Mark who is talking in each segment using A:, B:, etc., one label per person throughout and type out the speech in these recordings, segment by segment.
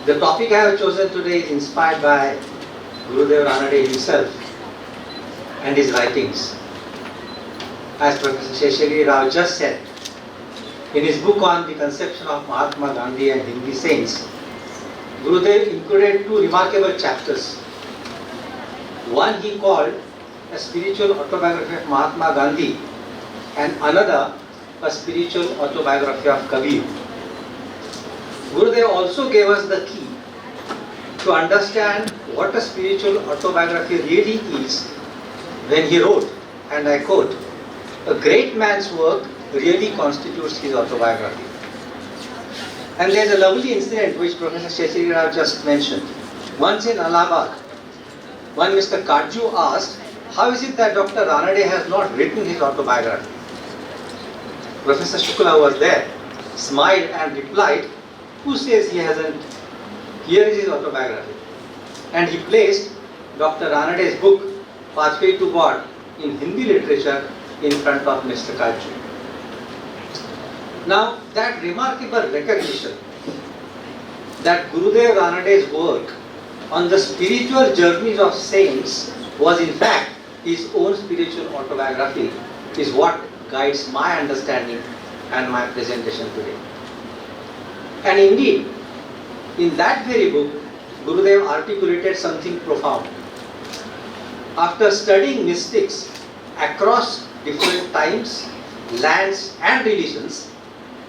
A: The topic I have chosen today is inspired by Gurudev Ranade himself and his writings. As Professor Sheshali Rao just said, in his book on the conception of Mahatma Gandhi and Hindi saints, Gurudev included two remarkable chapters. One he called a spiritual autobiography of Mahatma Gandhi and another a spiritual autobiography of Kabir. Gurudev also gave us the key to understand what a spiritual autobiography really is when he wrote, and I quote, "A great man's work really constitutes his autobiography." And there is a lovely incident which Professor Sheshali Rao just mentioned. Once in Allahabad, one Mr. Kaju asked, "How is it that Dr. Ranade has not written his autobiography?" Professor Shukla was there, smiled and replied, "Who says he hasn't? Here is his autobiography." And he placed Dr. Ranade's book, Pathway to God, in Hindi literature in front of Mr. Kaju. Now, that remarkable recognition that Gurudev Ranade's work on the spiritual journeys of saints was in fact his own spiritual autobiography is what guides my understanding and my presentation today. And indeed, in that very book, Gurudev articulated something profound. After studying mystics across different times, lands and religions,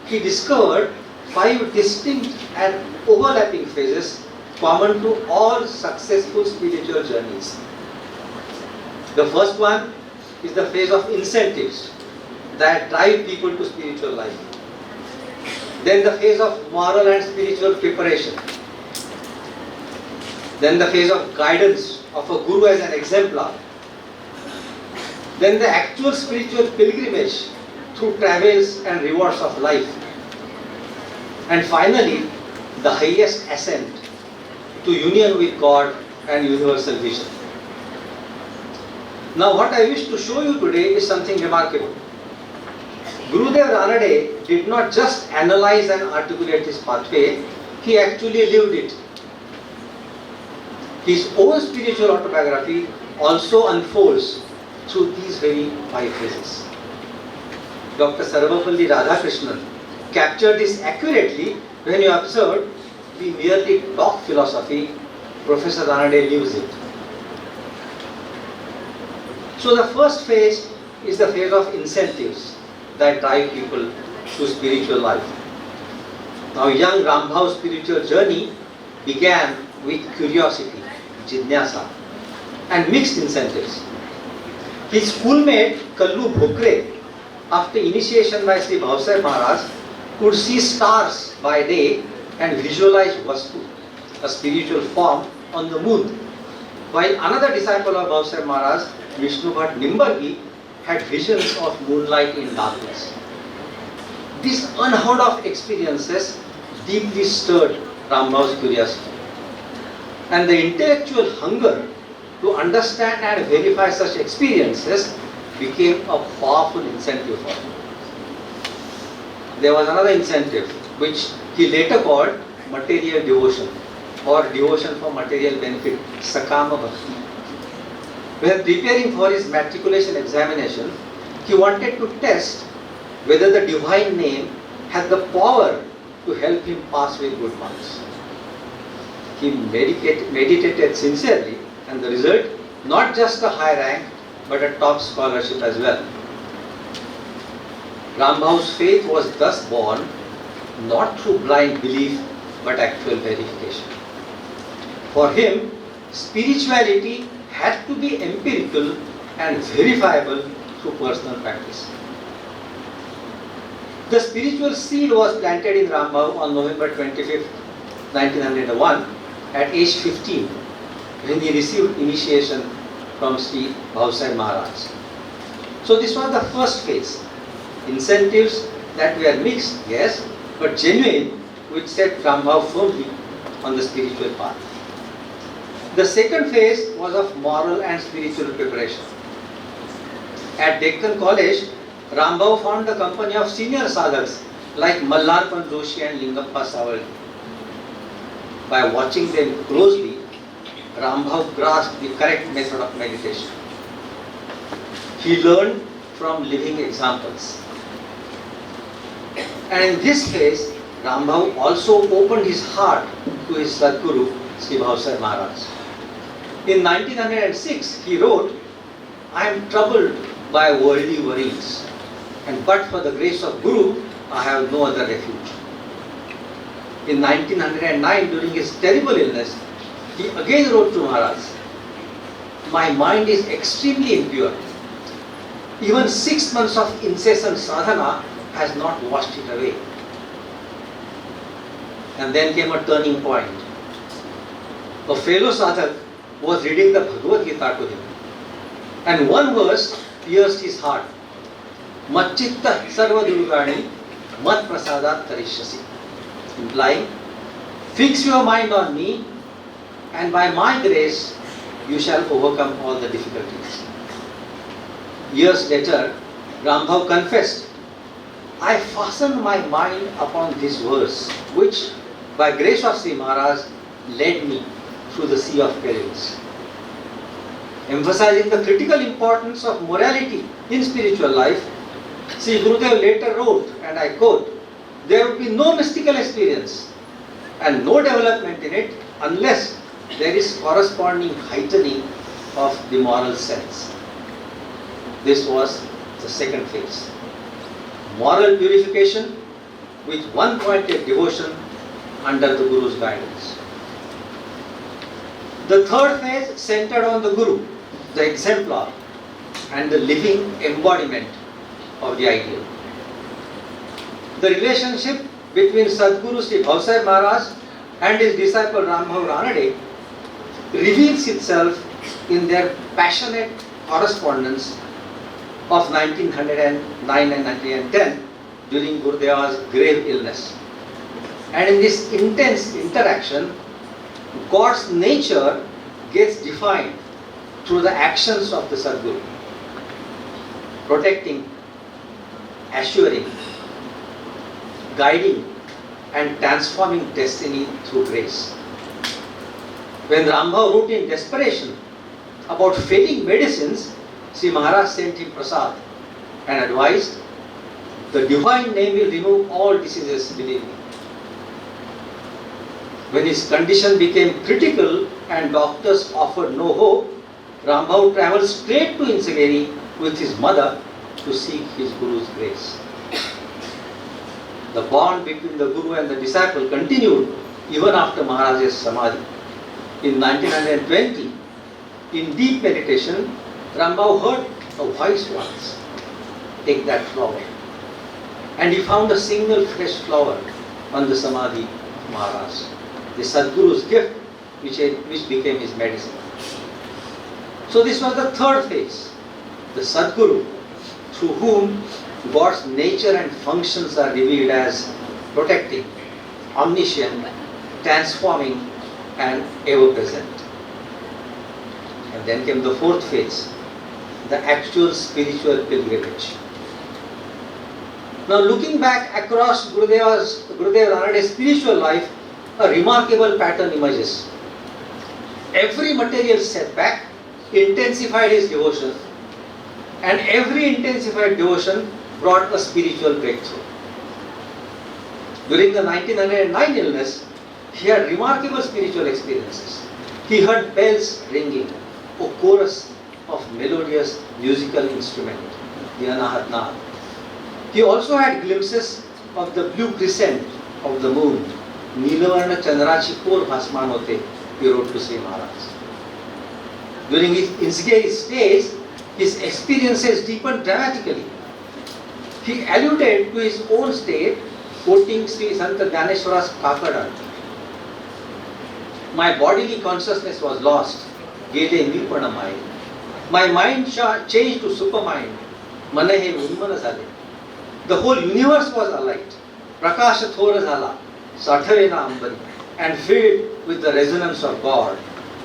A: he discovered 5 distinct and overlapping phases common to all successful spiritual journeys. The first one is the phase of incentives that drive people to spiritual life. Then the phase of moral and spiritual preparation. Then the phase of guidance of a guru as an exemplar. Then the actual spiritual pilgrimage through travels and rewards of life. And finally, the highest ascent to union with God and universal vision. Now what I wish to show you today is something remarkable. Gurudev Ranade did not just analyze and articulate his pathway, he actually lived it. His own spiritual autobiography also unfolds through these very 5 phases. Dr. Sarvapalli Radhakrishnan captured this accurately when he observed, "We merely talk philosophy, Professor Ranade lives it." So the first phase is the phase of incentives that drive people to spiritual life. Now young Rambhau's spiritual journey began with curiosity, jidnyasa, and mixed incentives. His schoolmate Kallu Bhokre, after initiation by Sri Bhavsai Maharaj, could see stars by day and visualize Vastu, a spiritual form, on the moon, while another disciple of Bhavsai Maharaj, Vishnu Bhatt Nimbargi, had visions of moonlight in darkness. These unheard of experiences deeply stirred Rambhau's curiosity, and the intellectual hunger to understand and verify such experiences became a powerful incentive for him. There was another incentive which he later called material devotion or devotion for material benefit, Sakama Bhakti. When preparing for his matriculation examination, he wanted to test whether the divine name had the power to help him pass with good marks. He meditated sincerely, and the result, not just a high rank, but a top scholarship as well. Rambhau's faith was thus born, not through blind belief, but actual verification. For him, spirituality had to be empirical and verifiable through personal practice. The spiritual seed was planted in Rambhau on November 25th, 1901 at age 15 when he received initiation from Sri Bhavsai Maharaj. So this was the first phase. Incentives that were mixed, yes, but genuine, which set Rambhau firmly on the spiritual path. The second phase was of moral and spiritual preparation. At Deccan College, Rambhau found the company of senior sadhaks like Mallarpan Joshi and Lingappa Savalgi. by watching them closely, Rambhav grasped the correct method of meditation. He learned from living examples. And in this phase, Rambhav also opened his heart to his Sadguru, Sri Bhavsar Maharaj. In 1906, he wrote, "I am troubled by worldly worries, and but for the grace of Guru, I have no other refuge." In 1909, during his terrible illness, he again wrote to Maharaj, "My mind is extremely impure. Even 6 months of incessant sadhana has not washed it away." And then came a turning point. A fellow sadhak was reading the Bhagavad Gita to him, and one verse pierced his heart. "Macchitta sarva durgani mat prasadat tarishyasi," implying, "Fix your mind on me, and by my grace you shall overcome all the difficulties." Years later, Rambhav confessed, "I fastened my mind upon this verse, which, by grace of Sri Maharaj, led me through the sea of perils." Emphasizing the critical importance of morality in spiritual life, Sri Gurudev later wrote, and I quote, "There would be no mystical experience and no development in it unless there is corresponding heightening of the moral sense." This was the second phase. Moral purification with one-pointed devotion under the Guru's guidance. The third phase centered on the Guru, the exemplar, and the living embodiment of the ideal. The relationship between Sadguru Sri Bhavsar Maharaj and his disciple Rambhav Ranade reveals itself in their passionate correspondence of 1909 and 1910 during Gurudeva's grave illness. And in this intense interaction, God's nature gets defined through the actions of the Sadguru, protecting, assuring, guiding, and transforming destiny through grace. When Rambhav wrote in desperation about failing medicines, Sri Maharaj sent him prasad and advised, "The divine name will remove all diseases, believe me." When his condition became critical and doctors offered no hope, Rambhav travelled straight to Insageri with his mother to seek his Guru's grace. The bond between the Guru and the disciple continued even after Maharaj's Samadhi. In 1920, in deep meditation, Rambhav heard a voice once, "Take that flower." And he found a single fresh flower on the Samadhi of Maharaj, the Sadguru's gift, which became his medicine. So this was the third phase, the Sadguru, through whom God's nature and functions are revealed as protecting, omniscient, transforming, and ever-present. And then came the fourth phase, the actual spiritual pilgrimage. Now, looking back across Gurudev Ranade's spiritual life, a remarkable pattern emerges. Every material setback intensified his devotion, and every intensified devotion brought a spiritual breakthrough. During the 1909 illness, he had remarkable spiritual experiences. He heard bells ringing, a chorus of melodious musical instrument, the Anahat Naad. He also had glimpses of the blue crescent of the moon. Neelavarna Chandrachi Kor Bhasman Hote, he wrote to Sri Maharaj. During his Insageri stays, his experiences deepened dramatically. He alluded to his own state, quoting Sri Santa Dhaneshwara's Kakada. "My bodily consciousness was lost, Gele Nirpanamai. My mind changed to supermind, Manahe Unmana Zale. The whole universe was alight, Prakasha Thora Zala, Sathavena Ambari, and filled with the resonance of God.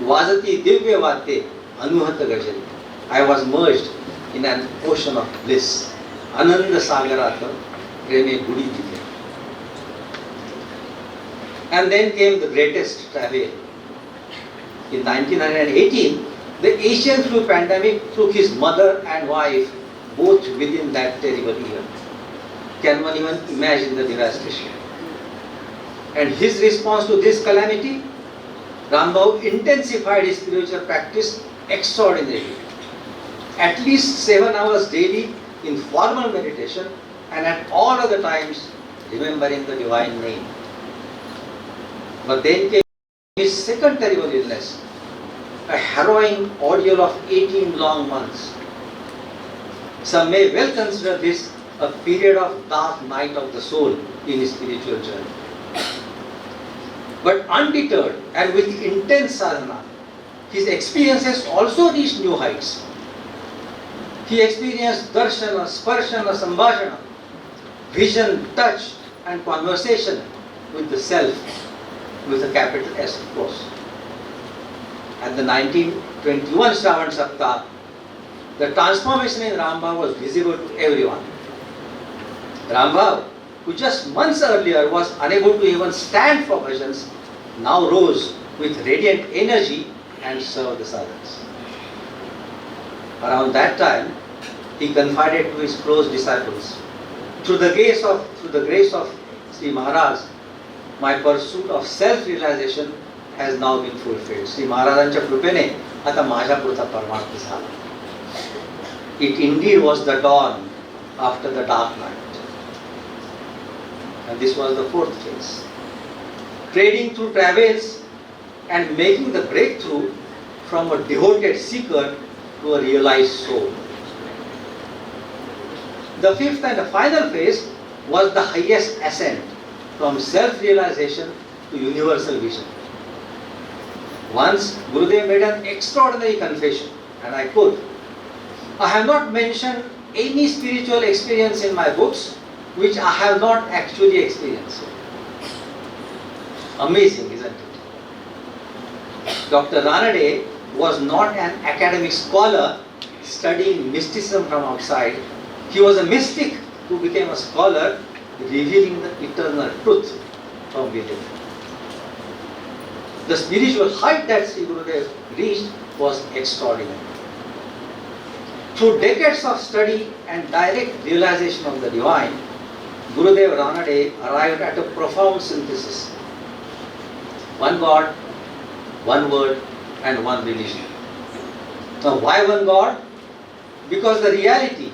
A: Vazati Divya Vate, Anuhata Gajali. I was merged in an ocean of bliss. Ananda Sagarata, Preme Gudi Dike." And then came the greatest travel. In 1918, the Asian flu pandemic took his mother and wife both within that terrible year. Can one even imagine the devastation? And his response to this calamity, Rambhau intensified his spiritual practice extraordinarily. At least 7 hours daily in formal meditation, and at all other times remembering the divine name. But then came his second terrible illness, a harrowing ordeal of 18 long months. Some may well consider this a period of dark night of the soul in his spiritual journey. But undeterred and with intense sadhana, his experiences also reached new heights. He experienced darshana, sparshana, sambhashana, vision, touch and conversation with the self, with a capital S of course. At the 1921 Shravan Saptah, the transformation in Rambhau was visible to everyone. Rambhau, who just months earlier was unable to even stand for bhajans, now rose with radiant energy and served the sadhaks. Around that time, he confided to his close disciples, through the grace of Sri Maharaj, my pursuit of self-realization has now been fulfilled. Sri Maharajanच्या कृपेने आता माझ्यापुरता परमार्थ झाला. It indeed was the dawn after the dark night. And this was the fourth phase. Trading through travails and making the breakthrough from a devoted seeker to a realized soul. The fifth and the final phase was the highest ascent from self-realization to universal vision. Once Gurudev made an extraordinary confession, and I quote, I have not mentioned any spiritual experience in my books which I have not actually experienced. Amazing, isn't it? Dr. Ranade was not an academic scholar studying mysticism from outside. He was a mystic who became a scholar revealing the eternal truth from within. The spiritual height that Sri Gurudev reached was extraordinary. Through decades of study and direct realization of the divine, Gurudev Ranade arrived at a profound synthesis. One God, one word and one religion. Now why one God? Because the reality,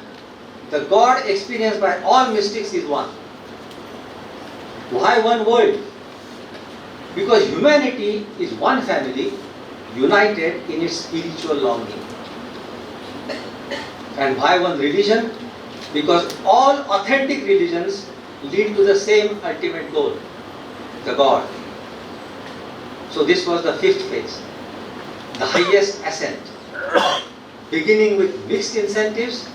A: the God experienced by all mystics is one. Why one world? Because humanity is one family, united in its spiritual longing. And why one religion? Because all authentic religions lead to the same ultimate goal, the God. So this was the fifth phase, the highest ascent, beginning with mixed incentives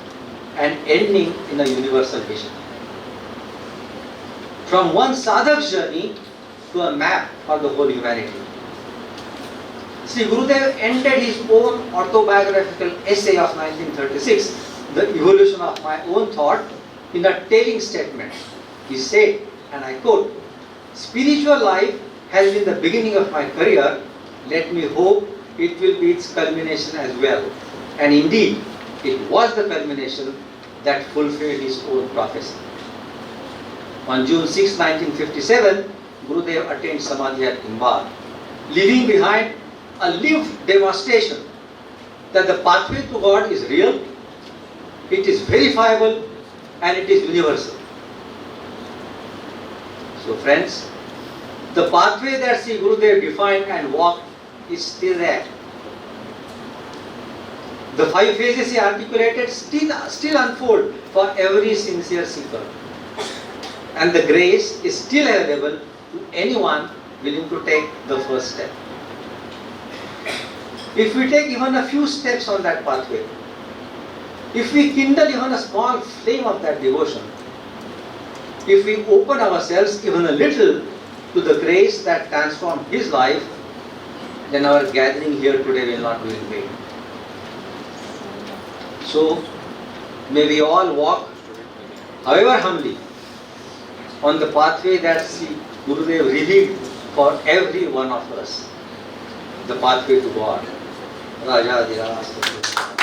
A: and ending in a universal vision. From one sadhak's journey to a map for the whole humanity. Sri Gurudev ended his own autobiographical essay of 1936, The Evolution of My Own Thought, in a telling statement. He said, and I quote, spiritual life has been the beginning of my career. Let me hope it will be its culmination as well. And indeed, it was the culmination that fulfilled his own prophecy. On June 6, 1957, Gurudev attained Samadhi at Imbar, leaving behind a lived demonstration that the pathway to God is real, it is verifiable, and it is universal. So friends, the pathway that Sri Gurudev defined and walked is still there. The 5 phases he articulated still unfold for every sincere seeker. And the grace is still available to anyone willing to take the first step. If we take even a few steps on that pathway, if we kindle even a small flame of that devotion, if we open ourselves even a little to the grace that transformed his life, then our gathering here today will not be in vain. So, may we all walk, however humbly, on the pathway that Sri Gurudev revealed for every one of us the pathway to God. Raja Dhyas.